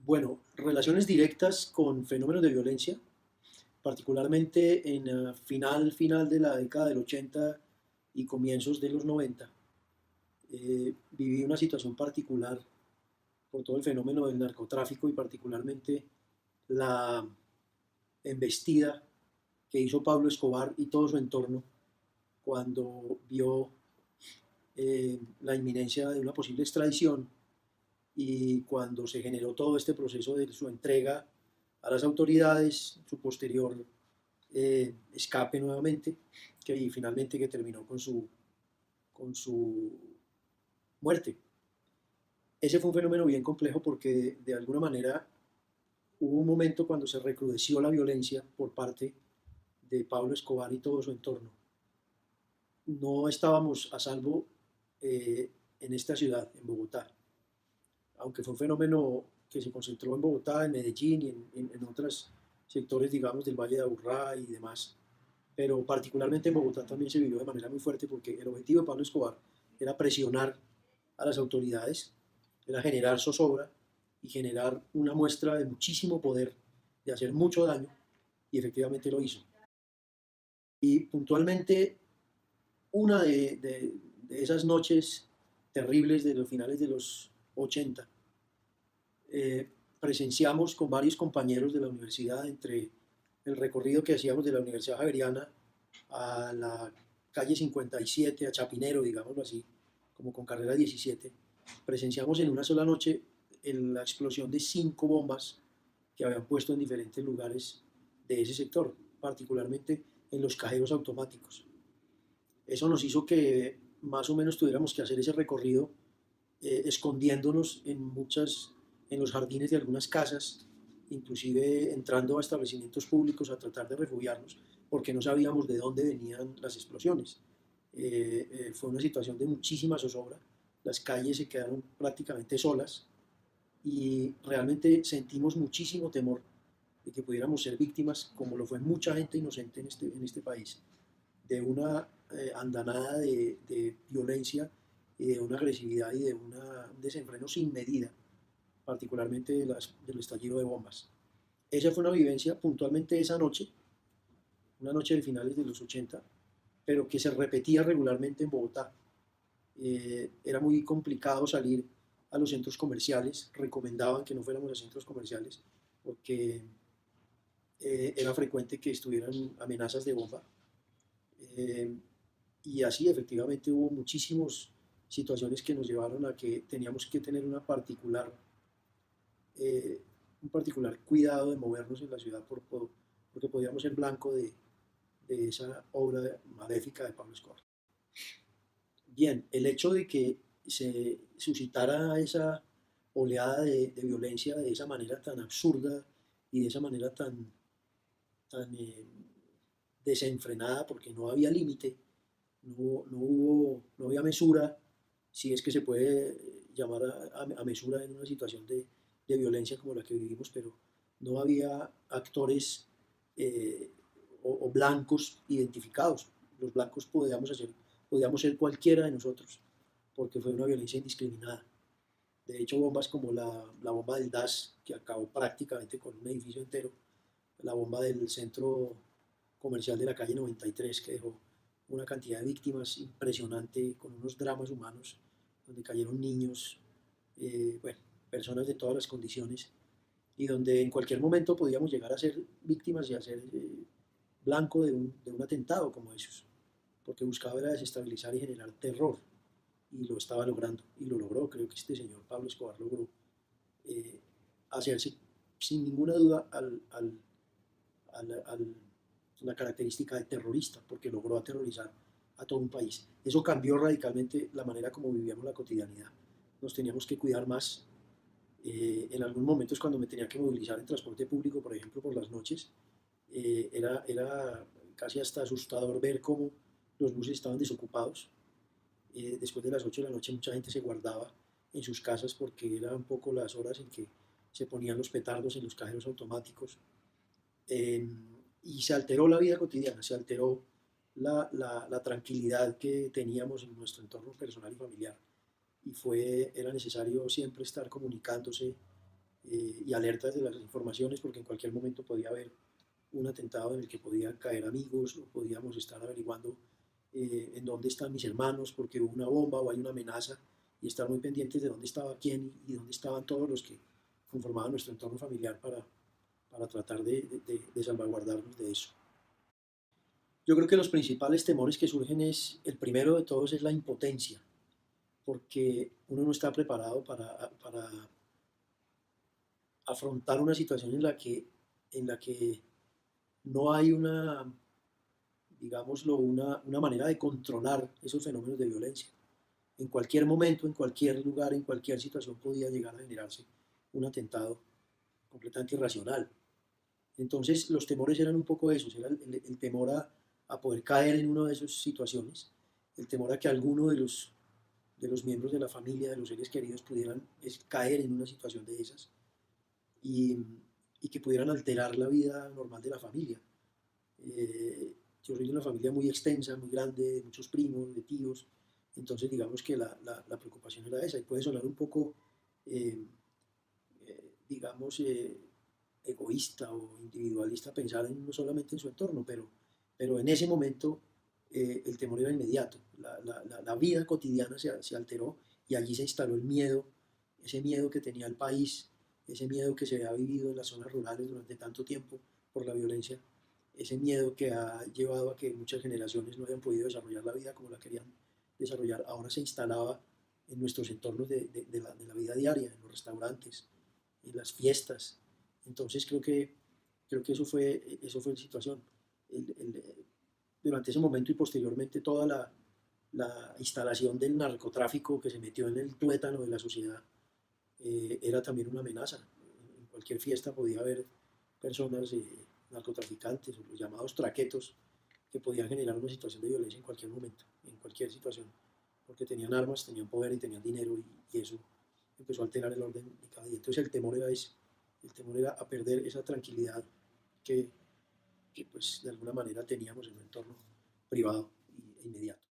Bueno, relaciones directas con fenómenos de violencia, particularmente en final de la década del 80 y comienzos de los 90. Viví una situación particular por todo el fenómeno del narcotráfico y particularmente la embestida que hizo Pablo Escobar y todo su entorno cuando vio la inminencia de una posible extradición y cuando se generó todo este proceso de su entrega a las autoridades, su posterior escape nuevamente, y finalmente que terminó con su muerte. Ese fue un fenómeno bien complejo porque de alguna manera hubo un momento cuando se recrudeció la violencia por parte de Pablo Escobar y todo su entorno. No estábamos a salvo en esta ciudad, en Bogotá, aunque fue un fenómeno que se concentró en Bogotá, en Medellín y en otros sectores, digamos, del Valle de Aburrá y demás. Pero particularmente en Bogotá también se vivió de manera muy fuerte porque el objetivo de Pablo Escobar era presionar a las autoridades, era generar zozobra y generar una muestra de muchísimo poder, de hacer mucho daño, y efectivamente lo hizo. Y puntualmente, una de esas noches terribles de los finales de los 80, eh, presenciamos con varios compañeros de la universidad, entre el recorrido que hacíamos de la Universidad Javeriana a la calle 57, a Chapinero, digámoslo así, como con carrera 17, presenciamos en una sola noche la explosión de 5 bombas que habían puesto en diferentes lugares de ese sector, particularmente en los cajeros automáticos. Eso nos hizo que más o menos tuviéramos que hacer ese recorrido escondiéndonos en los jardines de algunas casas, inclusive entrando a establecimientos públicos a tratar de refugiarnos, porque no sabíamos de dónde venían las explosiones. Fue una situación de muchísima zozobra, las calles se quedaron prácticamente solas y realmente sentimos muchísimo temor de que pudiéramos ser víctimas, como lo fue mucha gente inocente en este país, de una andanada de violencia y de una agresividad y de un desenfreno sin medida, particularmente del estallido de bombas. Esa fue una vivencia puntualmente esa noche, una noche de finales de los 80, pero que se repetía regularmente en Bogotá. Era muy complicado salir a los centros comerciales, recomendaban que no fuéramos a centros comerciales porque era frecuente que estuvieran amenazas de bomba. Eh, y así efectivamente hubo muchísimas situaciones que nos llevaron a que teníamos que tener eh, un particular cuidado de movernos en la ciudad porque podíamos ser blanco de esa obra maléfica de Pablo Escobar. Bien, el hecho de que se suscitara esa oleada de violencia de esa manera tan absurda y de esa manera tan desenfrenada, porque no había límite, no había mesura, si es que se puede llamar a mesura en una situación de violencia como la que vivimos, pero no había actores eh, o blancos identificados. Los blancos podíamos ser cualquiera de nosotros, porque fue una violencia indiscriminada. De hecho, bombas como la bomba del DAS, que acabó prácticamente con un edificio entero, la bomba del centro comercial de la calle 93, que dejó una cantidad de víctimas impresionante, con unos dramas humanos, donde cayeron niños, bueno, personas de todas las condiciones, y donde en cualquier momento podíamos llegar a ser víctimas y a ser blanco de un atentado como esos, porque buscaba era desestabilizar y generar terror, y lo estaba logrando, y lo logró. Creo que este señor Pablo Escobar logró eh, hacerse sin ninguna duda al una característica de terrorista, porque logró aterrorizar a todo un país. Eso cambió radicalmente la manera como vivíamos la cotidianidad. Nos teníamos que cuidar más. En algunos momentos cuando me tenía que movilizar en transporte público, por ejemplo, por las noches, era casi hasta asustador ver cómo los buses estaban desocupados. Después de las 8 de la noche mucha gente se guardaba en sus casas porque eran un poco las horas en que se ponían los petardos en los cajeros automáticos. eh, y se alteró la vida cotidiana, se alteró la tranquilidad que teníamos en nuestro entorno personal y familiar. Y era necesario siempre estar comunicándose, y alertas de las informaciones, porque en cualquier momento podía haber un atentado en el que podían caer amigos o podíamos estar averiguando en dónde están mis hermanos porque hubo una bomba o hay una amenaza y estar muy pendientes de dónde estaba quién y dónde estaban todos los que conformaban nuestro entorno familiar para tratar de salvaguardarnos de eso. Yo creo que los principales temores que surgen es, el primero de todos es la impotencia, porque uno no está preparado para afrontar una situación en la que no hay digámoslo, una manera de controlar esos fenómenos de violencia. En cualquier momento, en cualquier lugar, en cualquier situación podía llegar a generarse un atentado completamente irracional. Entonces los temores eran un poco esos, era el temor a poder caer en una de esas situaciones, el temor a que alguno de los miembros de la familia, de los seres queridos, pudieran caer en una situación de esas y, y que pudieran alterar la vida normal de la familia. Yo soy de una familia muy extensa, muy grande, de muchos primos, de tíos, entonces digamos que la preocupación era esa, y puede sonar un poco, eh, digamos, egoísta o individualista pensar no solamente en su entorno, pero en ese momento el temor era inmediato, la vida cotidiana se alteró y allí se instaló el miedo, ese miedo que tenía el país, ese miedo que se ha vivido en las zonas rurales durante tanto tiempo por la violencia, ese miedo que ha llevado a que muchas generaciones no hayan podido desarrollar la vida como la querían desarrollar, ahora se instalaba en nuestros entornos de la vida diaria, en los restaurantes, en las fiestas. Entonces creo que eso fue la situación. Durante ese momento y posteriormente toda la instalación del narcotráfico que se metió en el tuétano de la sociedad era también una amenaza. En cualquier fiesta podía haber personas, narcotraficantes o los llamados traquetos, que podían generar una situación de violencia en cualquier momento, en cualquier situación, porque tenían armas, tenían poder y tenían dinero y eso empezó a alterar el orden de cada día. Entonces el temor era ese, el temor era a perder esa tranquilidad que pues de alguna manera teníamos en un entorno privado e inmediato.